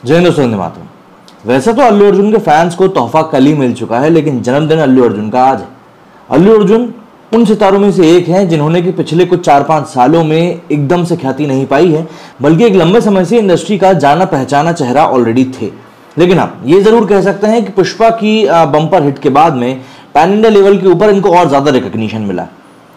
जय हिंद दोस्तों, वंदे मातरम। वैसे तो अल्लू अर्जुन के फैंस को तोहफा कल ही मिल चुका है, लेकिन जन्मदिन अल्लू अर्जुन का आज है। अल्लू अर्जुन उन सितारों में से एक हैं जिन्होंने कि पिछले कुछ 4-5 सालों में एकदम से ख्याति नहीं पाई है, बल्कि एक लंबे समय से इंडस्ट्री का जाना पहचाना चेहरा ऑलरेडी थे। लेकिन हाँ, ये जरूर कह सकते हैं कि पुष्पा की बम्पर हिट के बाद में पैन इंडिया लेवल के ऊपर इनको और ज्यादा रिकॉग्निशन मिला।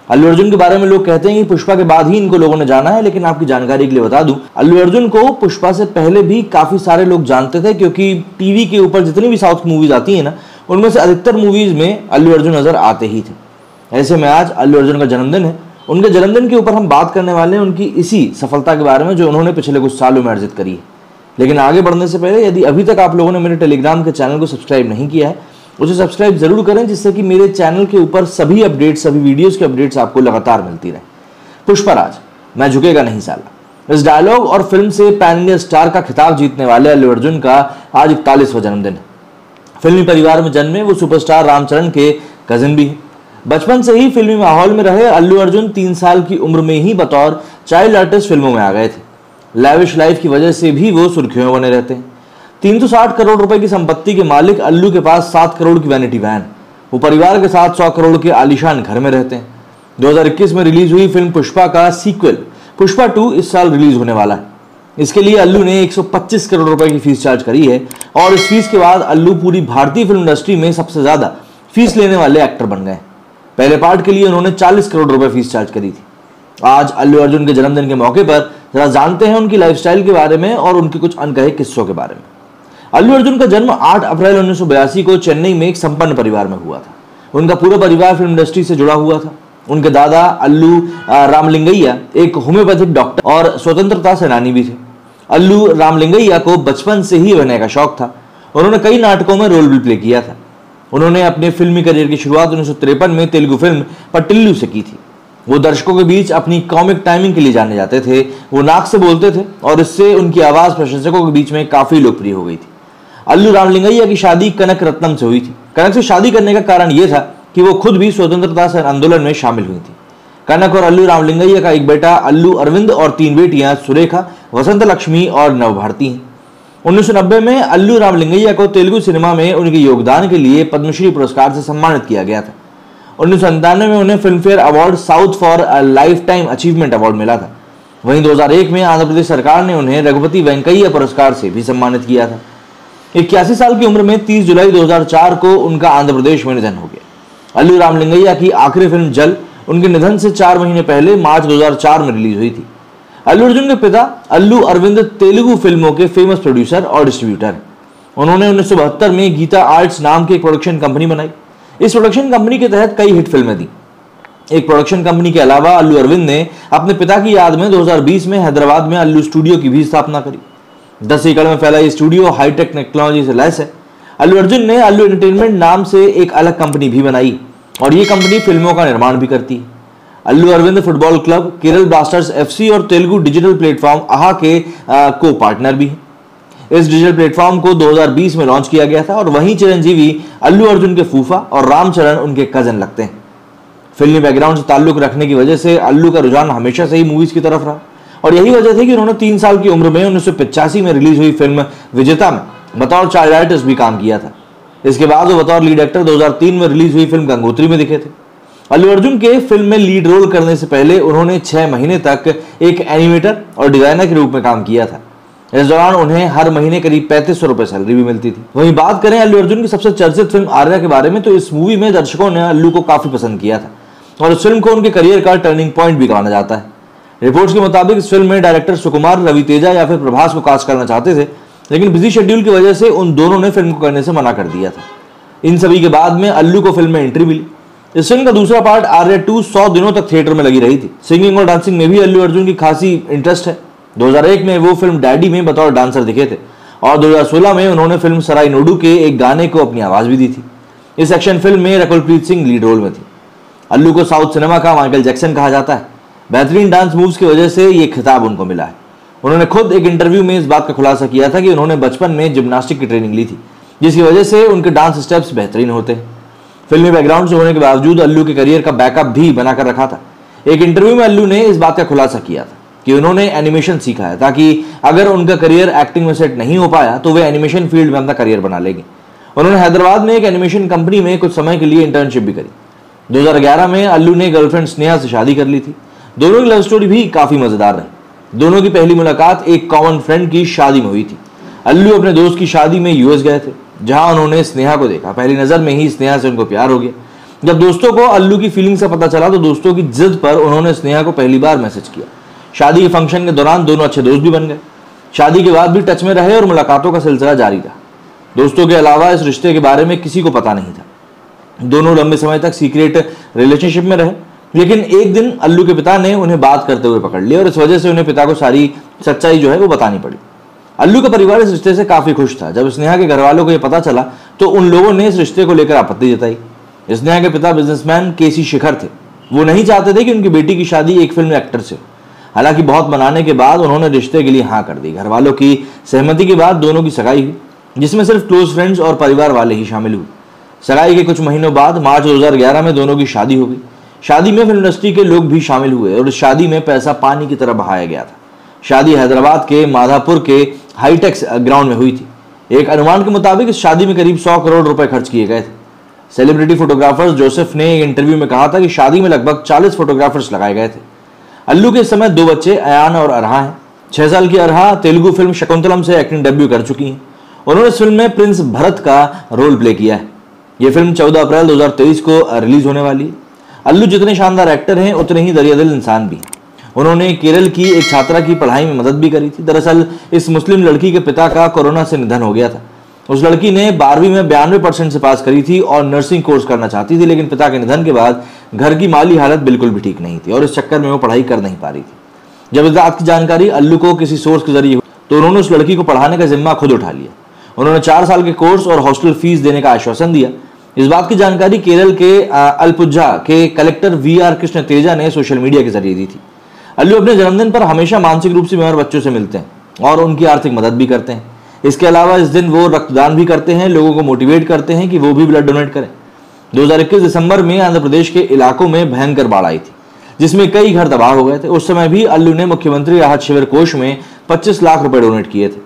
अल्लू अर्जुन के बारे में लोग कहते हैं कि पुष्पा के बाद ही इनको लोगों ने जाना है, लेकिन आपकी जानकारी के लिए बता दूं, अल्लू अर्जुन को पुष्पा से पहले भी काफी सारे लोग जानते थे, क्योंकि टीवी के ऊपर जितनी भी साउथ की मूवीज आती है ना, उनमें से अधिकतर मूवीज में अल्लू अर्जुन नजर आते ही थे। ऐसे में आज अल्लू अर्जुन का जन्मदिन है। उनके जन्मदिन के ऊपर हम बात करने वाले हैं उनकी इसी सफलता के बारे में जो उन्होंने पिछले कुछ सालों में अर्जित करी है। लेकिन आगे बढ़ने से पहले यदि अभी तक आप लोगों ने मेरे टेलीग्राम के चैनल को सब्सक्राइब नहीं किया है, उसे सब्सक्राइब जरूर करें, जिससे कि मेरे चैनल के ऊपर सभी अपडेट्स, सभी वीडियोस के अपडेट्स आपको लगातार मिलती रहे। पुष्पराज, मैं झुकेगा नहीं साला, इस डायलॉग और फिल्म से पैन इंडिया स्टार का खिताब जीतने वाले अल्लू अर्जुन का आज 41वां जन्मदिन है। फिल्मी परिवार में जन्मे वो सुपरस्टार रामचरण के कजिन भी हैं। बचपन से ही फिल्मी माहौल में रहे अल्लू अर्जुन 3 साल की उम्र में ही बतौर चाइल्ड आर्टिस्ट फिल्मों में आ गए थे। लैविश लाइफ की वजह से भी वो सुर्खियों में बने रहते हैं। 360 करोड़ रुपए की संपत्ति के मालिक अल्लू के पास 7 करोड़ की वैनिटी वैन। वो परिवार के साथ 100 करोड़ के आलीशान घर में रहते हैं। 2021 में रिलीज हुई फिल्म पुष्पा का सीक्वल पुष्पा 2 इस साल रिलीज होने वाला है। इसके लिए अल्लू ने 125 करोड़ रुपए की फीस चार्ज करी है और इस फीस के बाद अल्लू पूरी भारतीय फिल्म इंडस्ट्री में सबसे ज्यादा फीस लेने वाले एक्टर बन गए। पहले पार्ट के लिए उन्होंने 40 करोड़ रुपए फीस चार्ज करी थी। आज अल्लू अर्जुन के जन्मदिन के मौके पर जरा जानते हैं उनकी लाइफस्टाइल के बारे में और उनके कुछ अनकहे किस्सों के बारे में। अल्लू अर्जुन का जन्म 8 अप्रैल 1982 को चेन्नई में एक संपन्न परिवार में हुआ था। उनका पूरा परिवार फिल्म इंडस्ट्री से जुड़ा हुआ था। उनके दादा अल्लू रामलिंगैया एक होम्योपैथिक डॉक्टर और स्वतंत्रता सेनानी भी थे। अल्लू रामलिंगैया को बचपन से ही अभिनय का शौक था। उन्होंने कई नाटकों में रोल भी प्ले किया था। उन्होंने अपने फिल्मी करियर की शुरुआत 1953 में तेलुगु फिल्म पट्टिल्लू से की थी। वो दर्शकों के बीच अपनी कॉमिक टाइमिंग के लिए जाने जाते थे। वो नाक से बोलते थे और इससे उनकी आवाज प्रशंसकों के बीच में काफी लोकप्रिय हो गई थी। अल्लू रामलिंगैया की शादी कनक रत्नम से हुई थी। कनक से शादी करने का कारण यह था कि वो खुद भी स्वतंत्रता आंदोलन में शामिल हुई थी। कनक और अल्लू रामलिंगैया का एक बेटा अल्लू अरविंद और 3 बेटियां सुरेखा, वसंत लक्ष्मी और नवभारती हैं। 1990 में अल्लू रामलिंगैया को तेलुगु सिनेमा में उनके योगदान के लिए पद्मश्री पुरस्कार से सम्मानित किया गया था। 1997 में उन्हें film fair award south for life time achievement award मिला था। वहीं 2001 में आंध्र प्रदेश सरकार ने उन्हें रघुपति वेंकैया पुरस्कार से भी सम्मानित किया था। 81 साल की उम्र में 30 जुलाई 2004 को उनका आंध्र प्रदेश में निधन हो गया। अल्लू रामलिंगैया की आखिरी फिल्म जल उनके निधन से 4 महीने पहले मार्च 2004 में रिलीज हुई थी। अल्लू अर्जुन के पिता अल्लू अरविंद तेलुगु फिल्मों के फेमस प्रोड्यूसर और डिस्ट्रीब्यूटर। उन्होंने 1972 में गीता आर्ट्स नाम की एक प्रोडक्शन कंपनी बनाई। इस प्रोडक्शन कंपनी के तहत कई हिट फिल्में दी। एक प्रोडक्शन कंपनी के अलावा अल्लू अरविंद ने अपने पिता की याद में 2020 में हैदराबाद में अल्लू स्टूडियो की भी स्थापना करी। 10 एकड़ में फैला ये स्टूडियो हाईटेक टेक्नोलॉजी से लैस है। अल्लू अर्जुन ने अल्लू एंटरटेनमेंट नाम से एक अलग कंपनी भी बनाई और ये कंपनी फिल्मों का निर्माण भी करती है। Allu Aravind football club, Kerala blasters FC और तेलुगु डिजिटल प्लेटफॉर्म आहा के को पार्टनर भी है। इस डिजिटल प्लेटफॉर्म को 2020 में लॉन्च किया गया था और वहीं चिरंजीवी अल्लू अर्जुन के फूफा और रामचरण उनके कजन लगते हैं। फिल्मी बैकग्राउंड से ताल्लुक रखने की वजह से अल्लू का रुझान हमेशा से ही मूवीज की तरफ रहा और यही वजह थी कि उन्होंने 3 साल की उम्र में 1985 में रिलीज हुई फिल्म विजेता में बतौर चाइल्ड आर्टिस्ट भी काम किया था। इसके बाद वो बतौर लीड एक्टर 2003 में रिलीज हुई फिल्म गंगोत्री में दिखे थे। अल्लू अर्जुन के फिल्म में लीड रोल करने से पहले उन्होंने 6 महीने तक एक एनिमेटर और डिजाइनर के रूप में काम किया था। इस दौरान उन्हें हर महीने करीब 3500 रुपए सैलरी भी मिलती थी। वहीं बात करें अल्लू अर्जुन की सबसे चर्चित फिल्म आर्या के बारे में, तो इस मूवी में दर्शकों ने अल्लू को काफी पसंद किया था और इस फिल्म को उनके करियर का टर्निंग पॉइंट भी माना जाता है। रिपोर्ट्स के मुताबिक इस फिल्म में डायरेक्टर सुकुमार, रवि तेजा या फिर प्रभास को कास्ट करना चाहते थे, लेकिन बिजी शेड्यूल की वजह से उन दोनों ने फिल्म को करने से मना कर दिया था। इन सभी के बाद में अल्लू को फिल्म में एंट्री मिली। इस फिल्म का दूसरा पार्ट आर्या 2 100 दिनों तक थिएटर में लगी रही थी। सिंगिंग और डांसिंग में भी अल्लू अर्जुन की खासी इंटरेस्ट है। 2001 में वो फिल्म डैडी में बतौर डांसर दिखे थे और 2016 में उन्होंने फिल्म सराय नोडू के एक गाने को अपनी आवाज भी दी थी। इस एक्शन फिल्म में रकुलप्रीत सिंह लीड रोल में थी। अल्लू को साउथ सिनेमा का माइकल जैक्सन कहा जाता है। बेहतरीन डांस मूव्स की वजह से ये खिताब उनको मिला है। उन्होंने खुद एक इंटरव्यू में इस बात का खुलासा किया था कि उन्होंने बचपन में जिम्नास्टिक की ट्रेनिंग ली थी, जिसकी वजह से उनके डांस स्टेप्स बेहतरीन होते हैं। फिल्मी बैकग्राउंड से होने के बावजूद अल्लू के करियर का बैकअप भी बनाकर रखा था। एक इंटरव्यू में अल्लू ने इस बात का खुलासा किया था। कि उन्होंने एनिमेशन सीखा है, ताकि अगर उनका करियर एक्टिंग में सेट नहीं हो पाया तो वे एनिमेशन फील्ड में अपना करियर बना लेंगे। उन्होंने हैदराबाद में एक एनिमेशन कंपनी में कुछ समय के लिए इंटर्नशिप भी करी। 2011 में अल्लू ने गर्लफ्रेंड स्नेहा से शादी कर ली थी। दोनों की लव स्टोरी भी काफी मजेदार रही। दोनों की पहली मुलाकात एक कॉमन फ्रेंड की शादी में हुई थी। अल्लू अपने दोस्त की शादी में यूएस गए थे, जहां उन्होंने स्नेहा को देखा। पहली नजर में ही स्नेहा से उनको प्यार हो गया। जब दोस्तों को अल्लू की फीलिंग से पता चला तो दोस्तों की जिद पर उन्होंने स्नेहा को पहली बार मैसेज किया। शादी के फंक्शन के दौरान दोनों अच्छे दोस्त भी बन गए। शादी के बाद भी टच में रहे और मुलाकातों का सिलसिला जारी रहा। दोस्तों के अलावा इस रिश्ते के बारे में किसी को पता नहीं था। दोनों लंबे समय तक सीक्रेट रिलेशनशिप में रहे, लेकिन एक दिन अल्लू के पिता ने उन्हें बात करते हुए पकड़ लिया और इस वजह से उन्हें पिता को सारी सच्चाई जो है वो बतानी पड़ी। अल्लू का परिवार इस रिश्ते से काफी खुश था। जब स्नेहा के घर वालों को यह पता चला तो उन लोगों ने इस रिश्ते को लेकर आपत्ति जताई। स्नेहा के पिता बिजनेसमैन केसी शिखर थे। वो नहीं चाहते थे कि उनकी बेटी की शादी एक फिल्म एक्टर से हो। हालांकि बहुत मनाने के बाद उन्होंने रिश्ते के लिए हाँ कर दी। घर वालों की सहमति के बाद दोनों की सगाई हुई, जिसमें सिर्फ क्लोज फ्रेंड्स और परिवार वाले ही शामिल हुए। सगाई के कुछ महीनों बाद मार्च 2011 में दोनों की शादी हो गई। शादी में फिल्म इंडस्ट्री के लोग भी शामिल हुए और इस शादी में पैसा पानी की तरह बहाया गया था। शादी हैदराबाद के माधापुर के हाईटेक्स ग्राउंड में हुई थी। एक अनुमान के मुताबिक इस शादी में करीब 100 करोड़ रुपए खर्च किए गए थे। सेलिब्रिटी फोटोग्राफर्स जोसेफ ने एक इंटरव्यू में कहा था कि शादी में लगभग 40 फोटोग्राफर्स लगाए गए थे। अल्लू के इस समय 2 बच्चे अयान और अरहा हैं। 6 साल की अरहा तेलुगु फिल्म शकुंतलम से एक्टिंग डेब्यू कर चुकी हैं। उन्होंने इस फिल्म में प्रिंस भरत का रोल प्ले किया है। यह फिल्म 14 अप्रैल 2023 को रिलीज होने वाली है। अल्लू जितने शानदार एक्टर हैं उतने ही दरियादिल इंसान भी। उन्होंने केरल की एक छात्रा की पढ़ाई में मदद भी करी थी। दरअसल इस मुस्लिम लड़की के पिता का कोरोना से निधन हो गया था। उस लड़की ने 12वीं में 92% से पास करी थी और नर्सिंग कोर्स करना चाहती थी, लेकिन पिता के निधन के बाद घर की माली हालत बिल्कुल भी ठीक नहीं थी और इस चक्कर में वो पढ़ाई कर नहीं पा रही थी। जब इस बात की जानकारी अल्लू को किसी सोर्स के जरिए हुई तो उन्होंने उस लड़की को पढ़ाने का जिम्मा खुद उठा लिया। उन्होंने 4 साल के कोर्स और हॉस्टल फीस देने का आश्वासन दिया। इस बात की जानकारी केरल के अलपुझा के कलेक्टर VR कृष्ण तेजा ने सोशल मीडिया के जरिए दी थी। अल्लू अपने जन्मदिन पर हमेशा मानसिक रूप से बीमार बच्चों से मिलते हैं और उनकी आर्थिक मदद भी करते हैं। इसके अलावा इस दिन वो रक्तदान भी करते हैं, लोगों को मोटिवेट करते हैं कि वो भी ब्लड डोनेट करें। 2021 दिसंबर में आंध्र प्रदेश के इलाकों में भयंकर बाढ़ आई थी, जिसमें कई घर तबाह हो गए थे। उस समय भी अल्लू ने मुख्यमंत्री राहत शिविर कोष में 25 लाख रुपए डोनेट किए थे।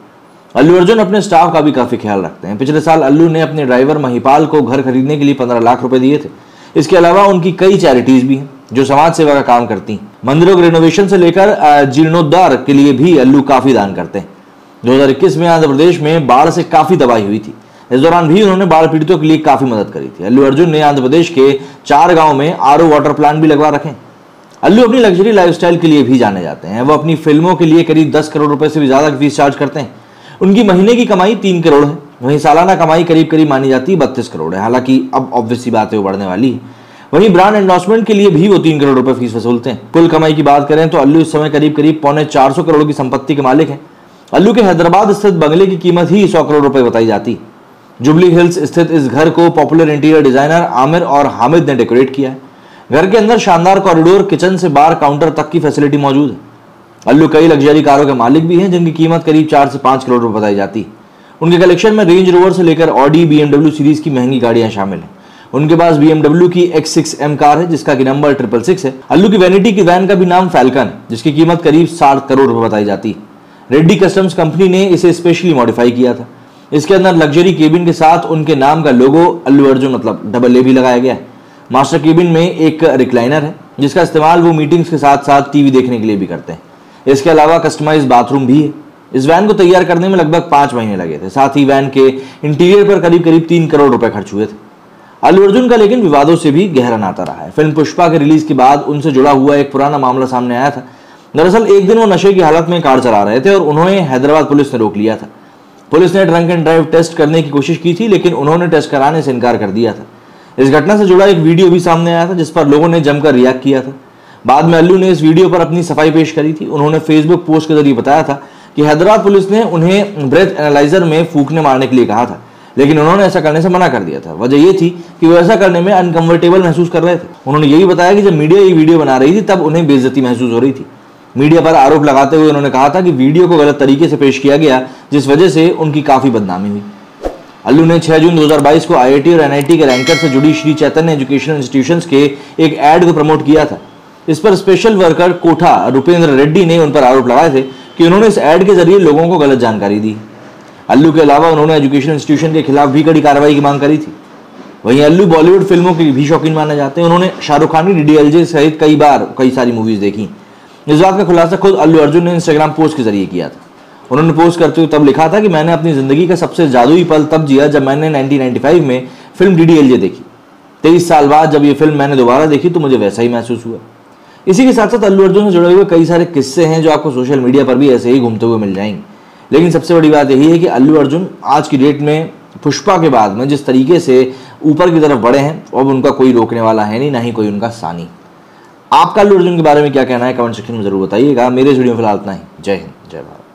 अल्लू अर्जुन अपने स्टाफ का भी काफी ख्याल रखते हैं। पिछले साल अल्लू ने अपने ड्राइवर महिपाल को घर खरीदने के लिए 15 लाख रुपए दिए थे। इसके अलावा उनकी कई चैरिटीज भी हैं जो समाज सेवा का काम करती हैं। मंदिरों के रिनोवेशन से लेकर जीर्णोद्धार के लिए भी अल्लू काफी दान करते हैं। 2021 में आंध्र प्रदेश में बाढ़ से काफी तबाही हुई थी। इस दौरान भी उन्होंने बाढ़ पीड़ितों के लिए काफी मदद करी थी। अल्लू अर्जुन ने आंध्र प्रदेश के 4 गांव में RO वाटर प्लांट भी लगवा रखे। अल्लू अपनी लग्जरी लाइफस्टाइल के लिए भी जाने जाते हैं। वो अपनी फिल्मों के लिए करीब 10 करोड़ रुपए से भी ज्यादा की फीस चार्ज करते हैं। उनकी महीने की कमाई 3 करोड़ है, वहीं सालाना कमाई करीब करीब मानी जाती है 32 करोड़ है। हालांकि अब ऑब्वियस सी बात है वो बढ़ने वाली है। वहीं ब्रांड एंडोर्समेंट के लिए भी वो 3 करोड़ रुपए फीस वसूलते हैं। कुल कमाई की बात करें तो अल्लू इस समय करीब करीब 450 करोड़ की संपत्ति के मालिक हैं। अल्लू के हैदराबाद स्थित बंगले की कीमत ही 100 करोड़ रुपए बताई जाती है। जुबली हिल्स स्थित इस घर को पॉपुलर इंटीरियर डिजाइनर आमिर और हामिद ने डेकोरेट किया है। घर के अंदर शानदार कॉरिडोर, किचन से बार काउंटर तक की फैसिलिटी मौजूद है। अल्लू कई लग्जरी कारों के मालिक भी हैं, जिनकी कीमत करीब 4 से 5 करोड़ रुपए बताई जाती है। उनके कलेक्शन में रेंज रोवर से लेकर ऑडी, BMW सीरीज की महंगी गाड़ियां शामिल हैं। उनके पास BMW की X6M कार है, जिसका की नंबर 666 है। अल्लू की वैनिटी की वैन का भी नाम फैल्कन है, जिसकी कीमत करीब 60 करोड़ रुपए बताई जाती है। रेड्डी कस्टम्स कंपनी ने इसे स्पेशली मॉडिफाई किया था। इसके अंदर लग्जरी केबिन के साथ उनके नाम का लोगो अल्लू अर्जुन मतलब AA भी लगाया गया है। मास्टर केबिन में एक रिक्लाइनर है, जिसका इस्तेमाल वो मीटिंग्स के साथ साथ टीवी देखने के लिए भी करते हैं। इसके अलावा कस्टमाइज बाथरूम भी है। इस वैन को तैयार करने में लगभग 5 महीने लगे थे। साथ ही वैन के इंटीरियर पर करीब करीब 3 करोड़ रुपए खर्च हुए थे। अल्लू अर्जुन का लेकिन विवादों से भी गहरा नाता रहा है। फिल्म पुष्पा के रिलीज के बाद उनसे जुड़ा हुआ एक पुराना मामला सामने आया था। दरअसल एक दिन वो नशे की हालत में कार चला रहे थे और उन्हें हैदराबाद पुलिस ने रोक लिया था। पुलिस ने ड्रंक एंड ड्राइव टेस्ट करने की कोशिश की थी, लेकिन उन्होंने टेस्ट कराने से इनकार कर दिया था। इस घटना से जुड़ा एक वीडियो भी सामने आया था, जिस पर लोगों ने जमकर रिएक्ट किया था। बाद में अल्लू ने इस वीडियो पर अपनी सफाई पेश करी थी। उन्होंने फेसबुक पोस्ट के जरिए बताया था कि हैदराबाद पुलिस ने उन्हें ब्रेथ एनालाइजर में फूंकने मारने के लिए कहा था, लेकिन उन्होंने ऐसा करने से मना कर दिया था। वजह यह थी कि वो ऐसा करने में अनकंफर्टेबल महसूस कर रहे थे। उन्होंने ये भी बताया कि जब मीडिया ये वीडियो बना रही थी तब उन्हें बेइज्जती महसूस हो रही थी। मीडिया पर आरोप लगाते हुए उन्होंने कहा था कि वीडियो को गलत तरीके से पेश किया गया, जिस वजह से उनकी काफी बदनामी हुई। अल्लू ने 6 जून 2022 को IIT और NIT के रैंकर से जुड़ी श्री चैतन्य एजुकेशनल इंस्टीट्यूशंस के एक ऐड को प्रमोट किया था। इस पर स्पेशल वर्कर कोठा रुपेंद्र रेड्डी ने उन पर आरोप लगाए थे कि उन्होंने इस ऐड के जरिए लोगों को गलत जानकारी दी। अल्लू के अलावा उन्होंने एजुकेशन इंस्टीट्यूशन के खिलाफ भी कड़ी कार्रवाई की मांग करी थी। वहीं अल्लू बॉलीवुड फिल्मों के भी शौकीन माने जाते हैं। उन्होंने शाहरुख खान की DDLJ सहित कई सारी मूवीज देखी। इस बात का खुलासा खुद अल्लू अर्जुन ने इंस्टाग्राम पोस्ट के जरिए किया था। उन्होंने पोस्ट करते हुए तब लिखा था कि मैंने अपनी जिंदगी का सबसे जादुई पल तब जिया जब मैंने 1995 में फिल्म DDLJ देखी। 23 साल बाद जब ये फिल्म मैंने दोबारा देखी तो मुझे वैसा ही महसूस हुआ। इसी के साथ साथ अल्लू अर्जुन से जुड़े हुए कई सारे किस्से हैं जो आपको सोशल मीडिया पर भी ऐसे ही घूमते हुए मिल जाएंगे। लेकिन सबसे बड़ी बात यही है कि अल्लू अर्जुन आज की डेट में पुष्पा के बाद में जिस तरीके से ऊपर की तरफ बढ़े हैं, अब उनका कोई रोकने वाला है नहीं, ना ही कोई उनका सानी। आपका अल्लू अर्जुन के बारे में क्या कहना है कमेंट सेक्शन में जरूर बताइएगा। मेरे इस वीडियो में फिलहाल इतना ही। जय हिंद, जय भारत।